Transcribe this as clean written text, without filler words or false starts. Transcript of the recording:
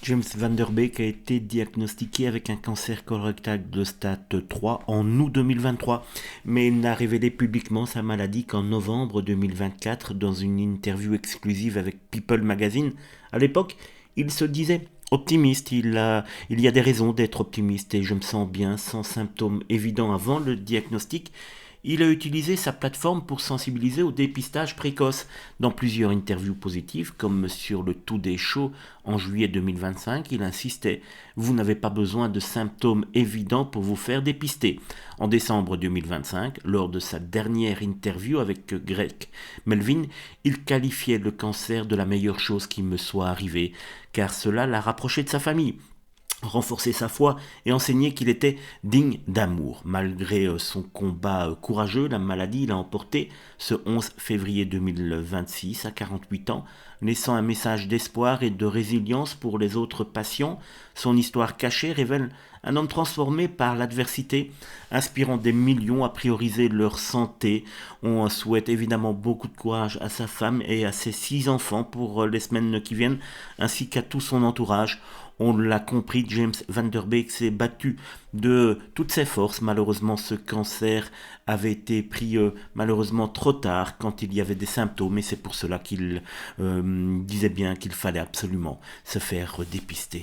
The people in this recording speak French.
James Van Der Beek a été diagnostiqué avec un cancer colorectal de stade 3 en août 2023, mais il n'a révélé publiquement sa maladie qu'en novembre 2024 dans une interview exclusive avec People Magazine. À l'époque, il se disait optimiste, il y a des raisons d'être optimiste et je me sens bien sans symptômes évidents avant le diagnostic. Il a utilisé sa plateforme pour sensibiliser au dépistage précoce. Dans plusieurs interviews positives, comme sur le Today Show en juillet 2025, il insistait: vous n'avez pas besoin de symptômes évidents pour vous faire dépister. En décembre 2025, lors de sa dernière interview avec Greg Melvin, il qualifiait le cancer de la meilleure chose qui me soit arrivée, car cela l'a rapproché de sa famille, renforcer sa foi et enseigner qu'il était digne d'amour. Malgré son combat courageux, la maladie l'a emporté ce 11 février 2026 à 48 ans, laissant un message d'espoir et de résilience pour les autres patients. Son histoire cachée révèle un homme transformé par l'adversité, inspirant des millions à prioriser leur santé. On souhaite évidemment beaucoup de courage à sa femme et à ses 6 enfants pour les semaines qui viennent, ainsi qu'à tout son entourage. On l'a compris, James Van Der Beek s'est battu de toutes ses forces. Malheureusement, ce cancer avait été pris malheureusement trop tard quand il y avait des symptômes, et c'est pour cela qu'il disait bien qu'il fallait absolument se faire dépister.